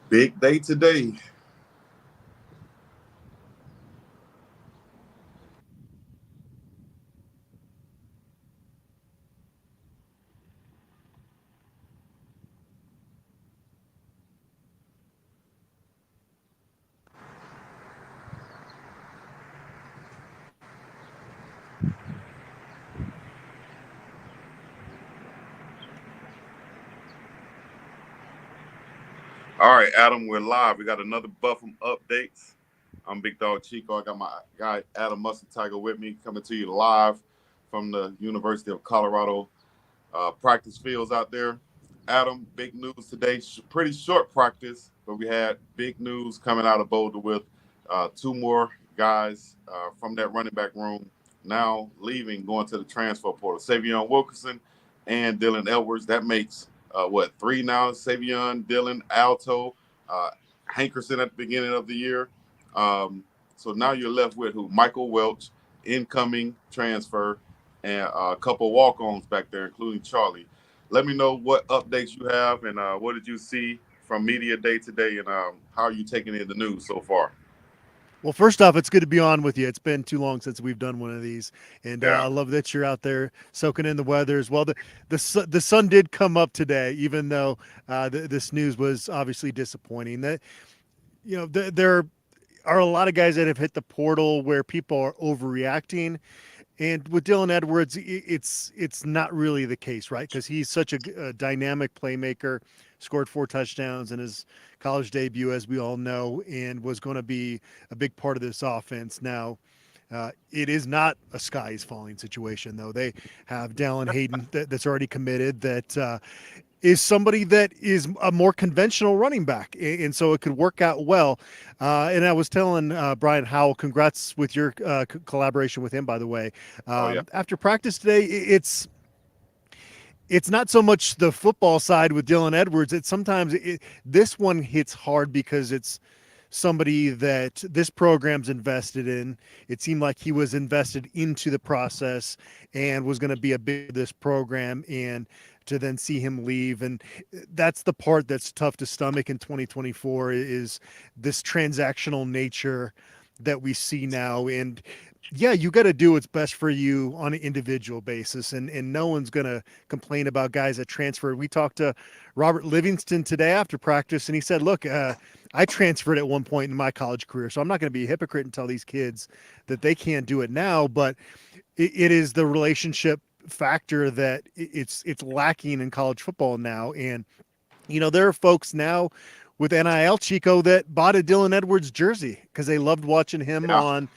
Big day today. All right, Adam, we're live. We got another Buffum updates. I'm Bigg Dogg Chico. I got my guy Adam Munsterteiger with me, coming to you live from the University of Colorado practice fields out there. Adam, big news today. Pretty short practice, but we had big news coming out of Boulder with two more guys from that running back room now leaving, going to the transfer portal. Savion Wilkerson and Dylan Edwards. That makes three now? Savion, Dylan, Alto, uh, Hankerson at the beginning of the year. So now you're left with who? Michael Welch, incoming transfer, and a couple walk-ons back there, including Charlie. Let me know what updates you have and what did you see from media day today, and how are you taking in the news so far? Well, first off, it's good to be on with you. It's been too long since we've done one of these, and Yeah. I love that you're out there soaking in the weather as well. The sun did come up today, even though this news was obviously disappointing. That there are a lot of guys that have hit the portal where people are overreacting. And with Dylan Edwards, it's not really the case, right? Because he's such a dynamic playmaker, scored 4 touchdowns in his college debut, as we all know, and was going to be a big part of this offense. Now, it is not a sky is falling situation, though. They have Dallin Hayden that's already committed. That is somebody that is a more conventional running back, and so it could work out well. And I was telling Brian Howell, congrats with your collaboration with him, by the way. Oh yeah. After practice today, it's not so much the football side with Dylan Edwards. It's sometimes this one hits hard because it's somebody that this program's invested in. It seemed like he was invested into the process and was going to be a bit of this program, and to then see him leave. And that's the part that's tough to stomach in 2024 is this transactional nature that we see now. And yeah, you got to do what's best for you on an individual basis. And no one's going to complain about guys that transfer. We talked to Robert Livingston today after practice, and he said, look, I transferred at one point in my college career, so I'm not going to be a hypocrite and tell these kids that they can't do it now. But it is the relationship factor that it's lacking in college football now. And there are folks now with NIL, Chico, that bought a Dylan Edwards jersey because they loved watching him Yeah. on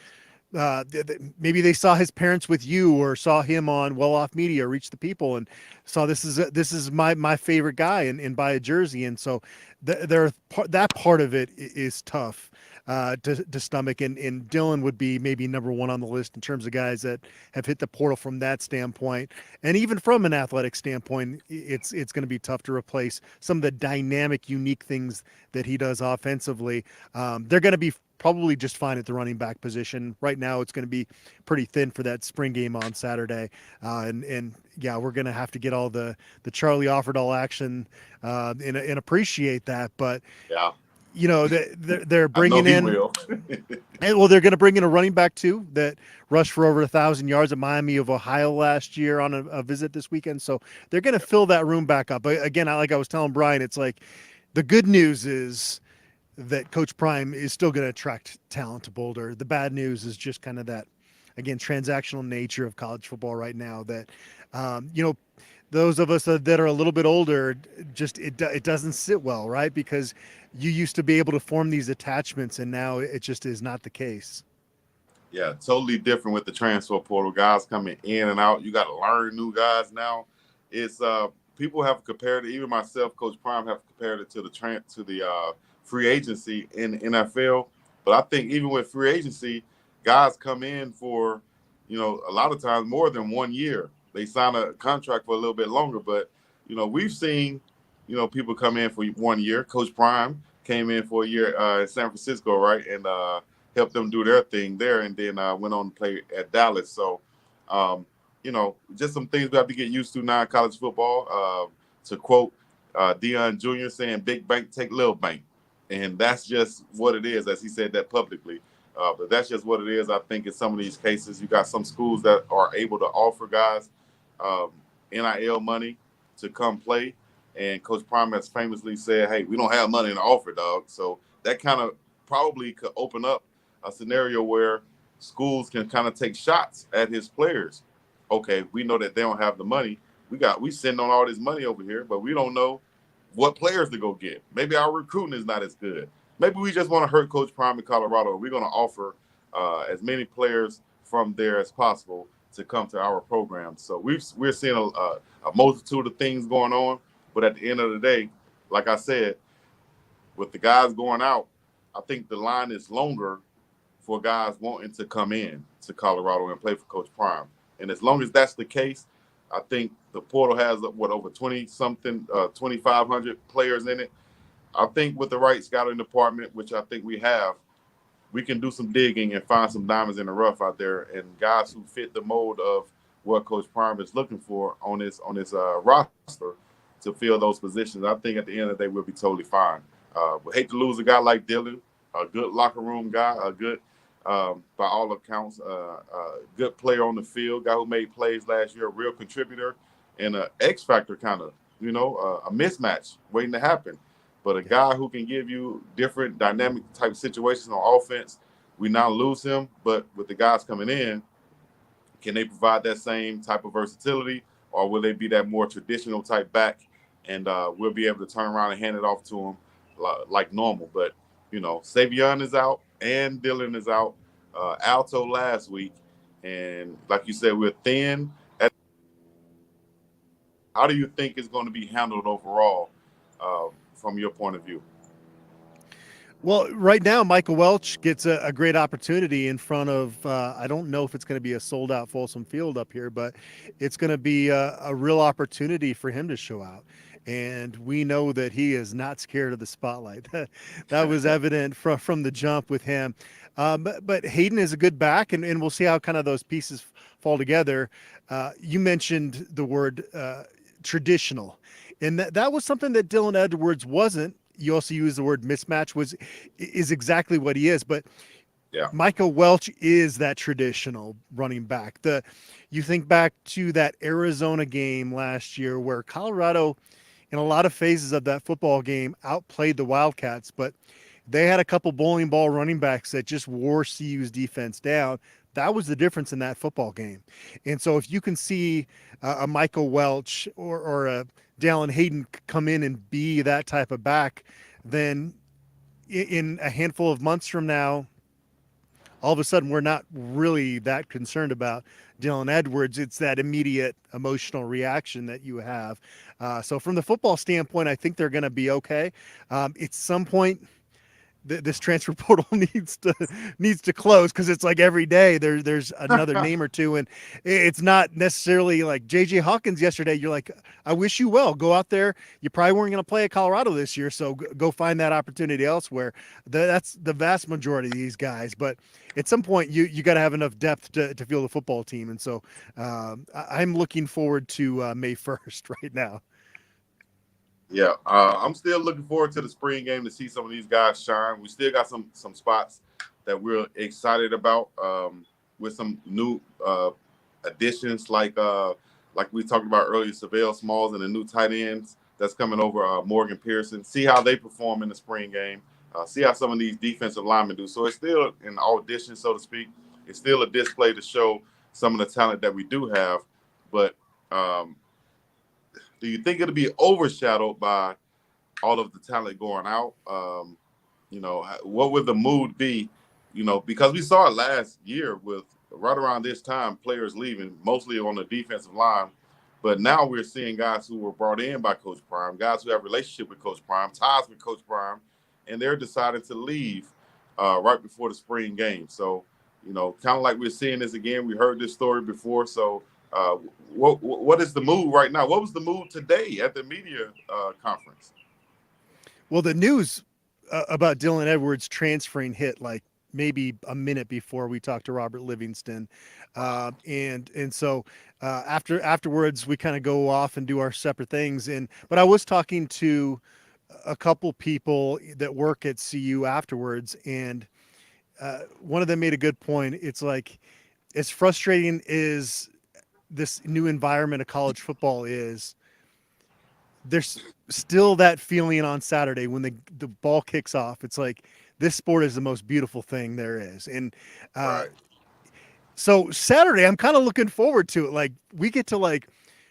maybe they saw his parents with you or saw him on Well Off Media, Reach the People, and saw this is my favorite guy, and buy a jersey. And so that part of it is tough to stomach. And Dylan would be maybe number one on the list in terms of guys that have hit the portal from that standpoint. And even from an athletic standpoint, it's going to be tough to replace some of the dynamic, unique things that he does offensively. They're going to be probably just fine at the running back position. Right now, it's going to be pretty thin for that spring game on Saturday. And yeah, we're going to have to get all the Charlie Offerdahl action and appreciate that. But Yeah. they're I know bringing he in, will. and well, they're going to bring in a running back too that rushed for over 1,000 yards at Miami of Ohio last year on a visit this weekend. So they're going to fill that room back up. But again, like I was telling Brian, it's like the good news is that Coach Prime is still going to attract talent to Boulder. The bad news is just kind of that, again, transactional nature of college football right now. That those of us that are a little bit older, just it doesn't sit well, right? Because you used to be able to form these attachments, and now it just is not the case. Yeah, totally different with the transfer portal. Guys coming in and out. You got to learn new guys now. It's people have compared it. Even myself, Coach Prime, have compared it to the free agency in the NFL. But I think even with free agency, guys come in for a lot of times more than 1 year. They sign a contract for a little bit longer. But we've seen people come in for 1 year. Coach Prime came in for a year in San Francisco, right, and helped them do their thing there, and then went on to play at Dallas. So, just some things we have to get used to now in college football. To quote Deion Jr. saying, "Big bank take little bank." and that's just what it is, as he said that publicly. But that's just what it is. I think in some of these cases, you got some schools that are able to offer guys um, NIL money to come play, and Coach Prime has famously said, "Hey, we don't have money to offer, dog." So that kind of probably could open up a scenario where schools can kind of take shots at his players. Okay, we know that they don't have the money. We send on all this money over here, but we don't know what players to go get. Maybe our recruiting is not as good. Maybe we just want to hurt Coach Prime in Colorado. We're going to offer as many players from there as possible to come to our program. So we're seeing a multitude of things going on. But at the end of the day, like I said, with the guys going out, I think the line is longer for guys wanting to come in to Colorado and play for Coach Prime. And as long as that's the case, I think the portal has over 20 something, 2,500 players in it. I think with the right scouting department, which I think we have, we can do some digging and find some diamonds in the rough out there and guys who fit the mold of what Coach Prime is looking for on his roster to fill those positions. I think at the end of the day, we'll be totally fine. We hate to lose a guy like Dylan, a good locker room guy, a good, by all accounts, good player on the field, guy who made plays last year, a real contributor, and an X factor kind of, a mismatch waiting to happen. But a guy who can give you different dynamic type situations on offense, we now lose him. But with the guys coming in, can they provide that same type of versatility, or will they be that more traditional type back, and we'll be able to turn around and hand it off to them like normal? But Savion is out and Dylan is out. Alto last week, and like you said, we're thin. How do you think it's going to be handled overall, from your point of view? Well, right now, Michael Welch gets a great opportunity in front of, I don't know if it's going to be a sold out Folsom Field up here, but it's going to be a real opportunity for him to show out. And we know that he is not scared of the spotlight. That was evident from the jump with him. But Hayden is a good back, and we'll see how kind of those pieces fall together. You mentioned the word traditional, and that was something that Dylan Edwards wasn't. You also use the word mismatch, is exactly what he is. But Yeah. Michael Welch is that traditional running back. You think back to that Arizona game last year where Colorado, in a lot of phases of that football game, outplayed the Wildcats, but they had a couple bowling ball running backs that just wore CU's defense down. That was the difference in that football game. And so if you can see a Michael Welch or a Dallin Hayden come in and be that type of back, then in a handful of months from now, all of a sudden we're not really that concerned about Dylan Edwards. It's that immediate emotional reaction that you have. So from the football standpoint, I think they're going to be okay. At some point, this transfer portal needs to close, because it's like every day there's another name or two, and it's not necessarily like JJ Hawkins yesterday. You're like, I wish you well. Go out there. You probably weren't going to play at Colorado this year, so go find that opportunity elsewhere. That's the vast majority of these guys. But at some point, you got to have enough depth to field a football team, and so I'm looking forward to May 1st right now. Yeah, I'm still looking forward to the spring game to see some of these guys shine. We still got some spots that we're excited about, with some new additions like we talked about earlier, Savell Smalls and the new tight ends that's coming over, Morgan Pearson. See how they perform in the spring game. See how some of these defensive linemen do. So it's still an audition, so to speak. It's still a display to show some of the talent that we do have, but. Do you think it'll be overshadowed by all of the talent going out? What would the mood be? Because we saw it last year with right around this time, players leaving, mostly on the defensive line. But now we're seeing guys who were brought in by Coach Prime, guys who have relationship with Coach Prime, ties with Coach Prime, and they're deciding to leave right before the spring game. So, kind of like we're seeing this again. We heard this story before. So, what is the mood right now? What was the mood today at the media conference? Well, the news about Dylan Edwards transferring hit like maybe a minute before we talked to Robert Livingston, and so afterwards we kind of go off and do our separate things. But I was talking to a couple people that work at CU afterwards, and one of them made a good point. It's like, as frustrating as this new environment of college football is, there's still that feeling on Saturday when the ball kicks off. It's like, this sport is the most beautiful thing there is. And uh, Right. so Saturday, I'm kind of looking forward to it. Like, we get to, like,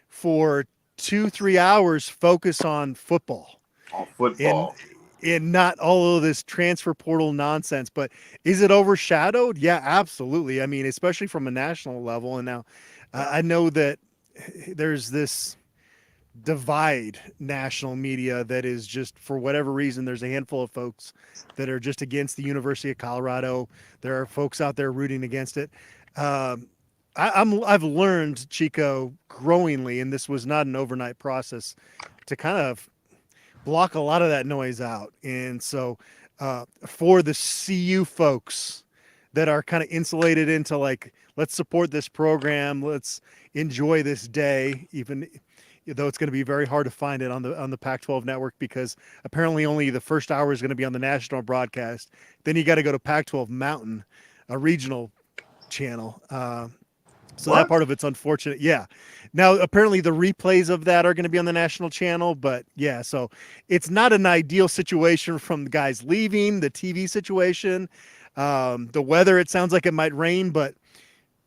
for 2-3 hours focus on football On and football. not all of this transfer portal nonsense. But is it overshadowed? Yeah, absolutely. I mean, especially from a national level. And now Yeah. I know that there's this divide national media that is just, for whatever reason, there's a handful of folks that are just against the University of Colorado. There are folks out there rooting against it. Um, I've learned, Chico, growingly, and this was not an overnight process, to kind of block a lot of that noise out. And so for the CU folks that are kind of insulated into, like, let's support this program, let's enjoy this day, even though it's going to be very hard to find it on the Pac-12 network, because apparently only the first hour is going to be on the national broadcast. Then you got to go to Pac-12 Mountain, a regional channel. So that What? part of it's unfortunate. Yeah. Now, apparently the replays of that are going to be on the national channel, but yeah, so it's not an ideal situation from the guys leaving, the TV situation. The weather, it sounds like it might rain, but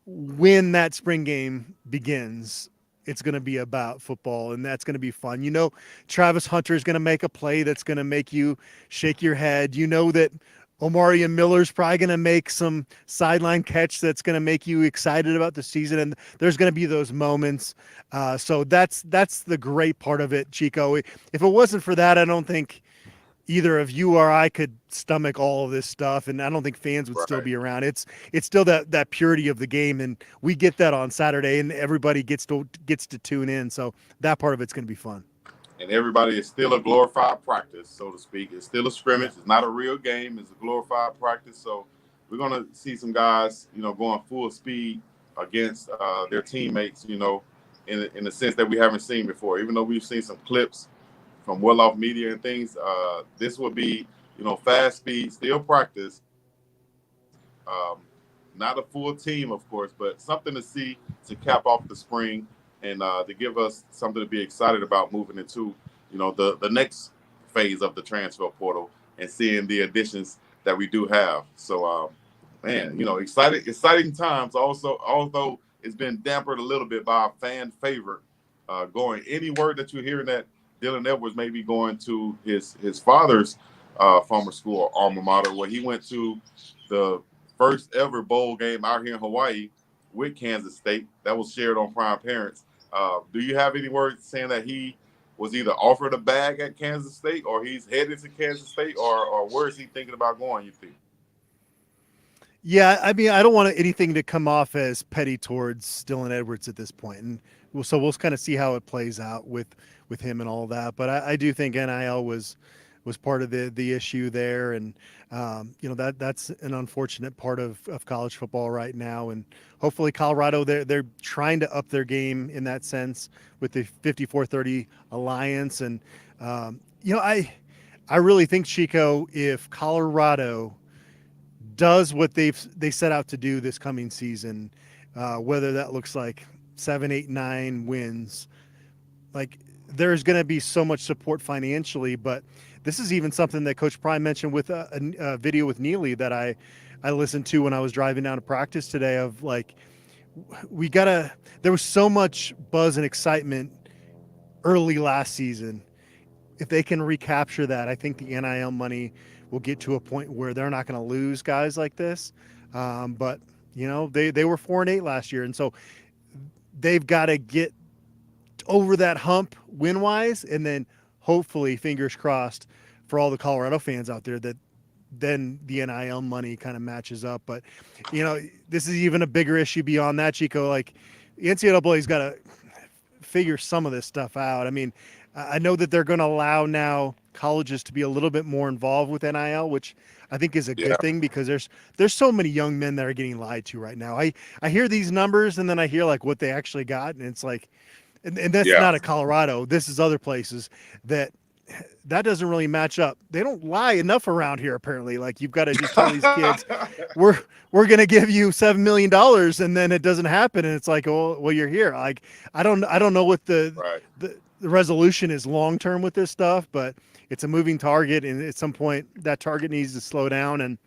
when that spring game begins, it's going to be about football, and that's going to be fun. You know, Travis Hunter is going to make a play that's going to make you shake your head. You know that Omari and Miller's probably going to make some sideline catch that's going to make you excited about the season, and there's going to be those moments. So that's the great part of it, Chico. If it wasn't for that, I don't think either of you or I could stomach all of this stuff, and I don't think fans would still Right. be around. It's still that purity of the game, and we get that on Saturday, and everybody gets to tune in. So that part of it's going to be fun. And everybody is still a glorified practice, so to speak. It's still a Yeah. scrimmage. It's not a real game. It's a glorified practice. So we're gonna see some guys, going full speed against their teammates, in the sense that we haven't seen before. Even though we've seen some clips from well-off media and things, this will be, fast speed, still practice. Um, Not a full team, of course, but something to see to cap off the spring and to give us something to be excited about moving into, the next phase of the transfer portal and seeing the additions that we do have. So, man, exciting times. Also, although it's been dampered a little bit by our fan favorite going. Any word that you're hearing that Dylan Edwards may be going to his father's former school or alma mater, where he went to the first ever bowl game out here in Hawaii with Kansas State that was shared on Prime Parents. Do you have any words saying that he was either offered a bag at Kansas State or he's headed to Kansas State, or where is he thinking about going, you think? Yeah, I mean, I don't want anything to come off as petty towards Dylan Edwards at this point, and we'll kind of see how it plays out with him and all that. But I do think NIL was part of the issue there, and that's an unfortunate part of college football right now. And hopefully Colorado, they're trying to up their game in that sense with the 54-30 alliance. And I really think, Chico, if Colorado does what they set out to do this coming season, whether that looks like 7, 8, 9 wins, like, there's going to be so much support financially. But this is even something that Coach Prime mentioned with a video with Neely that I listened to when I was driving down to practice today, of like, there was so much buzz and excitement early last season. If they can recapture that, I think the NIL money will get to a point where they're not going to lose guys like this. But they were 4-8 last year, and so they've got to get over that hump win wise, and then hopefully, fingers crossed for all the Colorado fans out there, that then the NIL money kind of matches up. But this is even a bigger issue beyond that, Chico. Like, the NCAA's got to figure some of this stuff out. I mean, I know that they're going to allow now colleges to be a little bit more involved with NIL, which I think is a Yeah, good thing, because there's so many young men that are getting lied to right now. I hear these numbers, and then I hear like what they actually got, and it's like, and that's yeah, not a Colorado. This is other places that that doesn't really match up. They don't lie enough around here, apparently. Like, you've got to just tell these kids, we're going to give you $7 million, and then it doesn't happen, and it's like, oh, well, you're here. Like, I don't know what Right. the resolution is long term with this stuff, but it's a moving target, and at some point that target needs to slow down and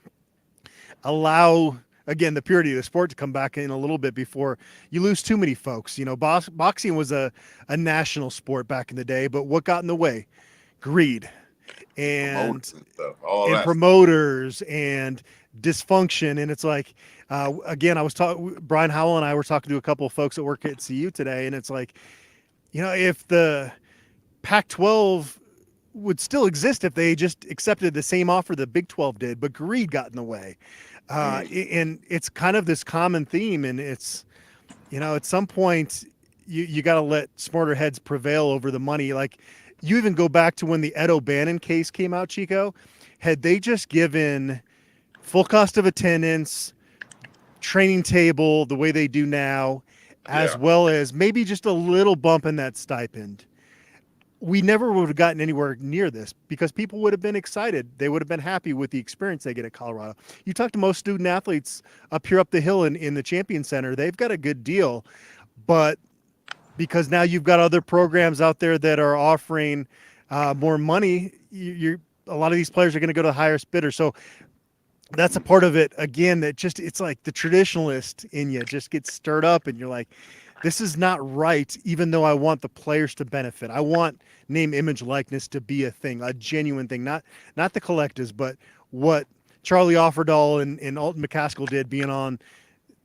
allow, again, the purity of the sport to come back in a little bit before you lose too many folks. You know, boxing was a national sport back in the day, but what got in the way? Greed and Promoters and stuff, all that stuff. promoters and dysfunction. And it's like, again, Brian Howell and I were talking to a couple of folks that work at CU today, and it's like, if the Pac-12 would still exist if they just accepted the same offer the Big 12 did, but greed got in the way. And it's kind of this common theme, and it's, at some point you got to let smarter heads prevail over the money. Like, you even go back to when the Ed O'Bannon case came out, Chico. Had they just given full cost of attendance, training table the way they do now, as well as maybe just a little bump in that stipend, we never would have gotten anywhere near this, because people would have been excited. They would have been happy with the experience they get at Colorado. You talk to most student athletes up the hill in the Champion Center, they've got a good deal, but because now you've got other programs out there that are offering more money, a lot of these players are going to go to the highest bidder. So that's a part of it, again, that just, it's like the traditionalist in you just gets stirred up, and you're like, this is not right, even though I want the players to benefit. I want name, image, likeness to be a thing, a genuine thing, not the collectives, but what Charlie Offerdahl and Alton McCaskill did, being on,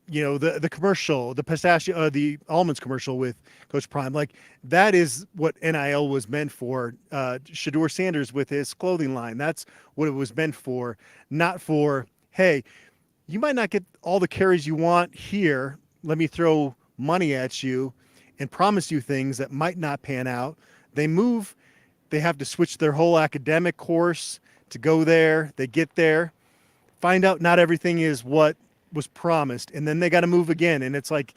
the commercial, the pistachio, the almonds commercial with Coach Prime. Like, that is what NIL was meant for. Shedeur Sanders with his clothing line, that's what it was meant for, not for, hey, you might not get all the carries you want here, let me throw money at you and promise you things that might not pan out. They have to switch their whole academic course to go there. They get there, find out not everything is what was promised, and then they got to move again. And it's like,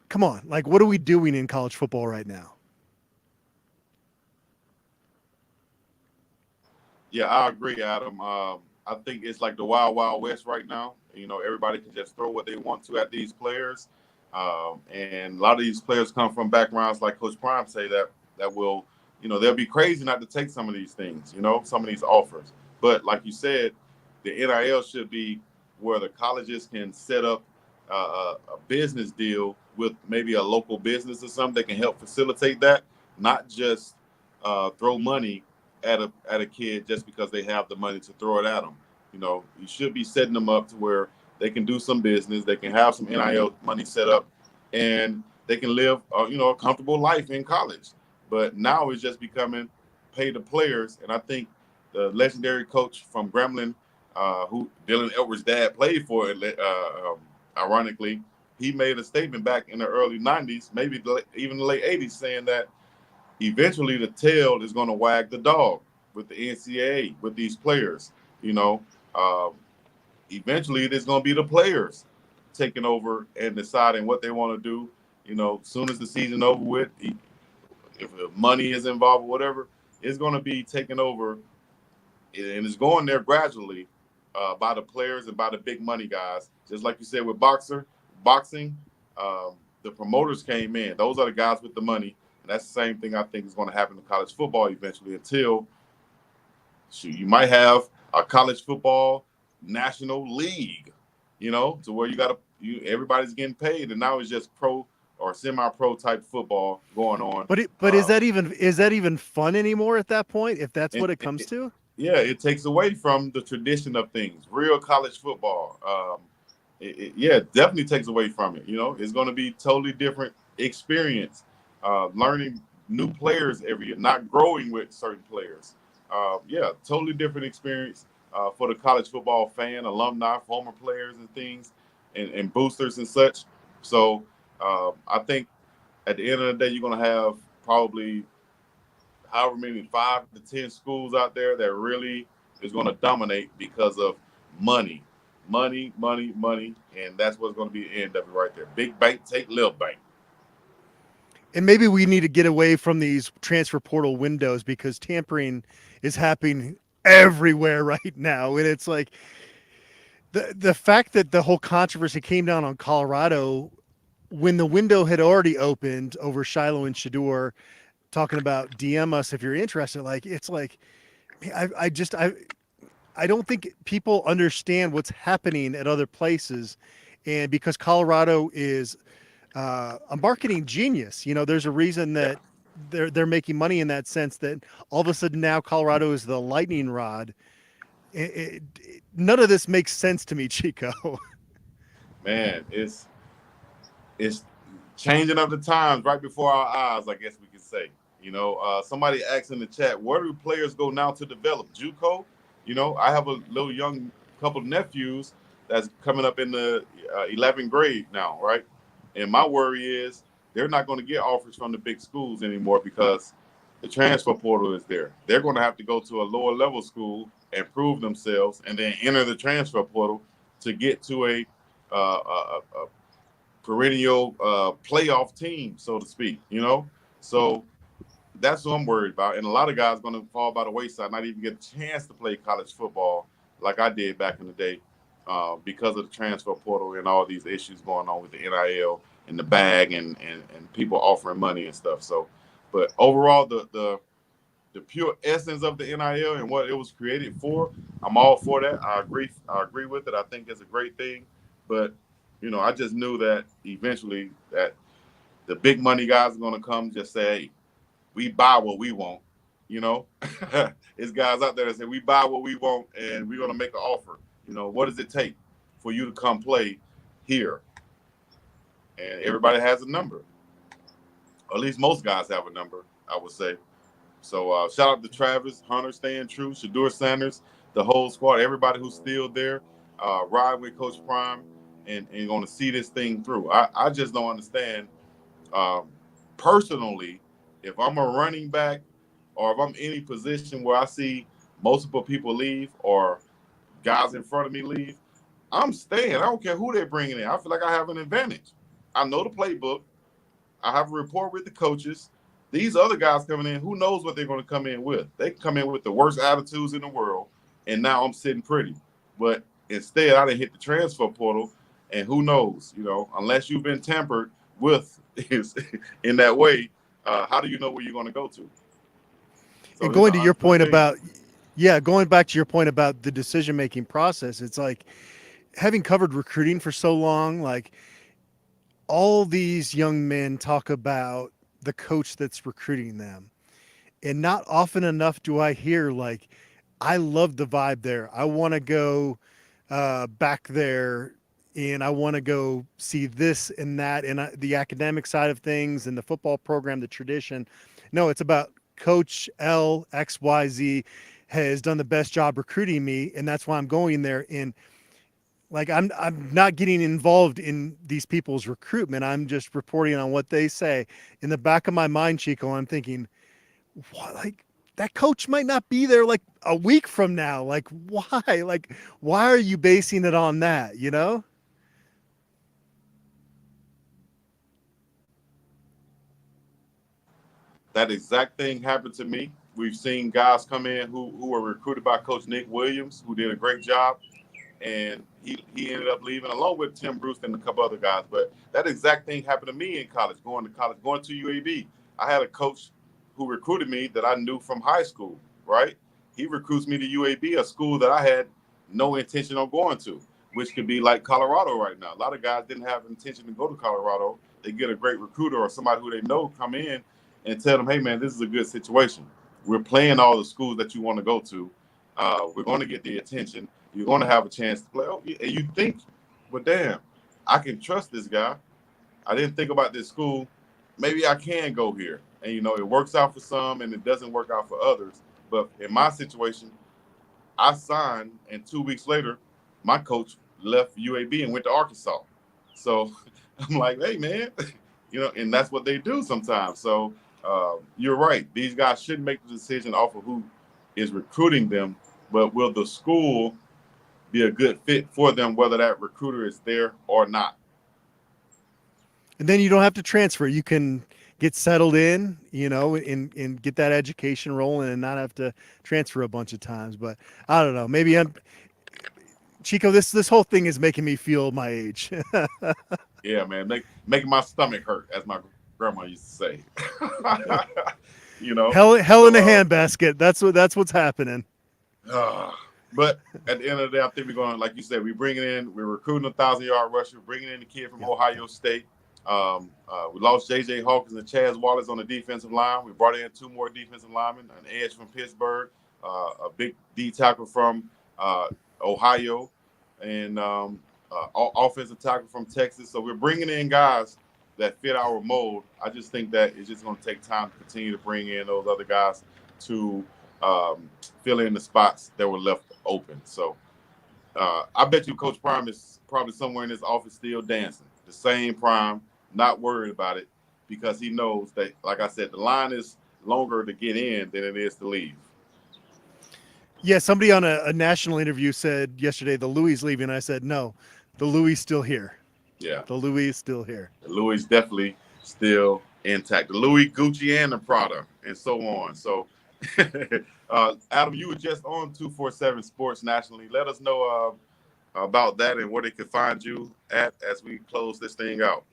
come on, like, what are we doing in college football right now? Yeah, I agree, Adam. I think it's like the wild, wild west right now. Everybody can just throw what they want to at these players. And a lot of these players come from backgrounds like Coach Prime say that will, they'll be crazy not to take some of these things, some of these offers. But like you said, the NIL should be where the colleges can set up a business deal with maybe a local business or something that can help facilitate that, not just throw money at a kid just because they have the money to throw it at them. You should be setting them up to where they can do some business, they can have some NIL money set up, and they can live a comfortable life in college. But now it's just becoming pay the players. And I think the legendary coach from Grambling, who Dylan Edwards' dad played for, ironically, he made a statement back in the early 90s, maybe even the late 80s, saying that eventually the tail is going to wag the dog with the NCAA, with these players. Eventually it is going to be the players taking over and deciding what they want to do. Soon as the season over with, if money is involved or whatever, it's going to be taken over, and it's going there gradually by the players and by the big money guys. Just like you said with boxing, the promoters came in. Those are the guys with the money. And that's the same thing I think is going to happen to college football eventually, until you might have a college football national league, to where everybody's getting paid, and now it's just pro or semi-pro type football going on. But is that even fun anymore at that point, if that's what it comes to? Yeah, it takes away from the tradition of things. Real college football, it definitely takes away from it. It's going to be totally different experience, learning new players every year, not growing with certain players. Totally different experience for the college football fan, alumni, former players and things, and boosters and such. So I think at the end of the day, you're going to have probably however many 5 to 10 schools out there that really is going to dominate because of money, and that's what's going to be the end of it right there. Big bank take little bank. And maybe we need to get away from these transfer portal windows because tampering is happening everywhere right now. And it's like the fact that the whole controversy came down on Colorado when the window had already opened over Shiloh and Shador, talking about DM us if you're interested. Like it's like I don't think people understand what's happening at other places, and because Colorado is a marketing genius, there's a reason Yeah. that they're making money in that sense. That all of a sudden now Colorado is the lightning rod. None of this makes sense to me, Chico. Man, it's changing of the times right before our eyes, I guess we could say. Somebody asked in the chat, where do players go now to develop? JUCO? I have a little young couple of nephews that's coming up in the 11th grade now, right? And my worry is they're not going to get offers from the big schools anymore because the transfer portal is there. They're going to have to go to a lower level school and prove themselves and then enter the transfer portal to get to a perennial playoff team, so to speak. So that's what I'm worried about. And a lot of guys going to fall by the wayside, not even get a chance to play college football like I did back in the day because of the transfer portal and all these issues going on with the NIL and the bag and people offering money and stuff. So, but overall, the pure essence of the NIL and what it was created for, I'm all for that. I agree with it. I think it's a great thing. But I just knew that eventually that the big money guys are going to come just say, hey, we buy what we want. You know, it's guys out there that say we buy what we want and we're going to make an offer. What does it take for you to come play here? And everybody has a number. Or at least most guys have a number, I would say. So shout out to Travis, Hunter staying true, Shador Sanders, the whole squad, everybody who's still there, ride with Coach Prime and going to see this thing through. I just don't understand um, personally if I'm a running back or if I'm in any position where I see multiple people leave or guys in front of me leave, I'm staying. I don't care who they're bringing in. I feel like I have an advantage. I know the playbook. I have a rapport with the coaches. These other guys coming in, who knows what they're going to come in with? They come in with the worst attitudes in the world, and now I'm sitting pretty. But instead, I didn't hit the transfer portal, and who knows? Unless you've been tampered with in that way, how do you know where you're going to go to? So And it's going an to your unsure point thing. about, yeah, going back to your point about the decision making process, it's like having covered recruiting for so long, like all these young men talk about the coach that's recruiting them. And not often enough do I hear, like, I love the vibe there. I want to go back there and I want to go see this and that and the academic side of things and the football program, the tradition. No, it's about Coach L, XYZ has done the best job recruiting me, and that's why I'm going there. And like I'm not getting involved in these people's recruitment. I'm just reporting on what they say. In the back of my mind, Chico, I'm thinking, what, like that coach might not be there like a week from now. Like why? Like why are you basing it on that? That exact thing happened to me. We've seen guys come in who were recruited by Coach Nick Williams, who did a great job, and he ended up leaving along with Tim Bruce and a couple other guys. But that exact thing happened to me in college, going to UAB. I had a coach who recruited me that I knew from high school, right? He recruits me to UAB, a school that I had no intention of going to, which could be like Colorado right now. A lot of guys didn't have intention to go to Colorado. They get a great recruiter or somebody who they know come in and tell them, hey, man, this is a good situation. We're playing all the schools that you want to go to. We're going to get the attention. You're going to have a chance to play. Oh, and you think, well, damn, I can trust this guy. I didn't think about this school. Maybe I can go here. And, it works out for some and it doesn't work out for others. But in my situation, I signed, and 2 weeks later, my coach left UAB and went to Arkansas. So I'm like, hey, man, and that's what they do sometimes. So you're right. These guys shouldn't make the decision off of who is recruiting them, but will the school be a good fit for them, whether that recruiter is there or not? And then you don't have to transfer. You can get settled in, and get that education rolling and not have to transfer a bunch of times. But I don't know. Maybe I'm Chico. This whole thing is making me feel my age. Yeah, man, making my stomach hurt, as my grandma used to say. Hell So, in a handbasket. That's what's happening. but at the end of the day, I think we're going to, like you said, we're recruiting a 1,000-yard rusher, bringing in the kid from Ohio State. We lost J.J. Hawkins and Chaz Wallace on the defensive line. We brought in 2 more defensive linemen, an edge from Pittsburgh, a big D tackle from Ohio, and offensive tackle from Texas. So we're bringing in guys that fit our mold. I just think that it's just going to take time to continue to bring in those other guys to fill in the spots that were left open. So I bet you Coach Prime is probably somewhere in his office still dancing. The same Prime, not worried about it, because he knows that, like I said, the line is longer to get in than it is to leave. Yeah, somebody on a national interview said yesterday the Louis is leaving. I said, no, the Louis is still here. Yeah. The Louis is still here. The Louis is definitely still intact. The Louis, Gucci, and the Prada, and so on. So, Adam, you were just on 247 Sports nationally. Let us know about that and where they can find you at as we close this thing out.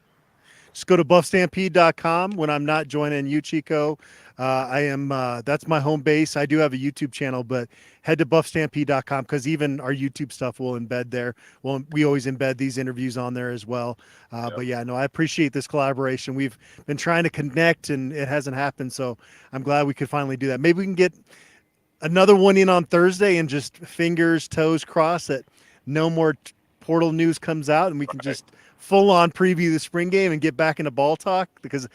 Just go to buffstampede.com when I'm not joining you, Chico. I am. That's my home base. I do have a YouTube channel, but head to buffstampede.com because even our YouTube stuff will embed there. Well, we always embed these interviews on there as well. But yeah, no, I appreciate this collaboration. We've been trying to connect and it hasn't happened. So I'm glad we could finally do that. Maybe we can get another one in on Thursday and just fingers, toes crossed that no more portal news comes out and we can just full on preview the spring game and get back into ball talk, because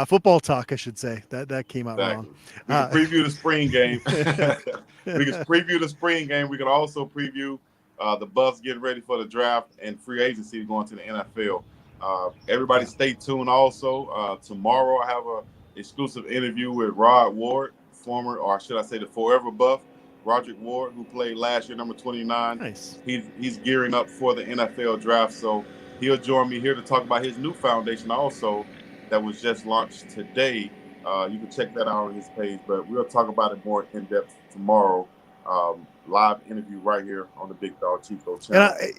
football talk, I should say. That came out wrong. We can preview the spring game. We can preview the spring game. We can also preview the Buffs getting ready for the draft and free agency going to the NFL. Everybody stay tuned. Also, tomorrow I have a exclusive interview with Rod Ward, former, or should I say the forever Buff, Roderick Ward, who played last year, number 29. Nice. He's gearing up for the NFL draft, so he'll join me here to talk about his new foundation also that was just launched today. You can check that out on his page, but we'll talk about it more in depth tomorrow. Live interview right here on the Bigg Dogg Chico channel. And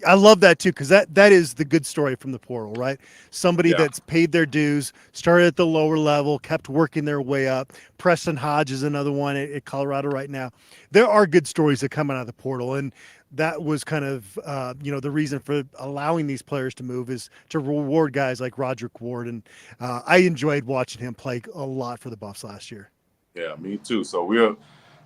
I love that too, because that is the good story from the portal, right? Somebody that's paid their dues, started at the lower level, kept working their way up. Preston Hodge is another one at Colorado right now. There are good stories that come out of the portal, and that was kind of the reason for allowing these players to move is to reward guys like Roderick Ward, and I enjoyed watching him play a lot for the Buffs last year. Yeah, me too. So we'll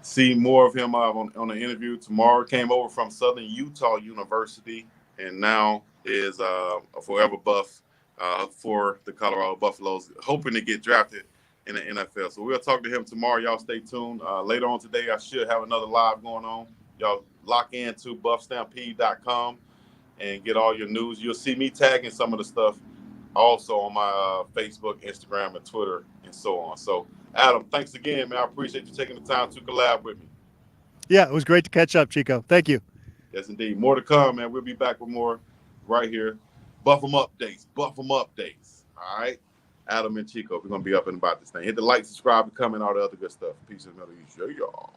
see more of him on the interview tomorrow. Came over from Southern Utah University and now is a forever Buff for the Colorado Buffaloes, hoping to get drafted in the NFL. So we'll talk to him tomorrow. Y'all stay tuned. Later on today, I should have another live going on. Y'all lock into buffstampede.com and get all your news. You'll see me tagging some of the stuff also on my Facebook, Instagram, and Twitter, and so on. So, Adam, thanks again, man. I appreciate you taking the time to collab with me. Yeah, it was great to catch up, Chico. Thank you. Yes, indeed. More to come, man. We'll be back with more right here. Buff 'em updates. All right? Adam and Chico, we're going to be up and about this thing. Hit the like, subscribe, and comment, all the other good stuff. Peace and love to you. Y'all.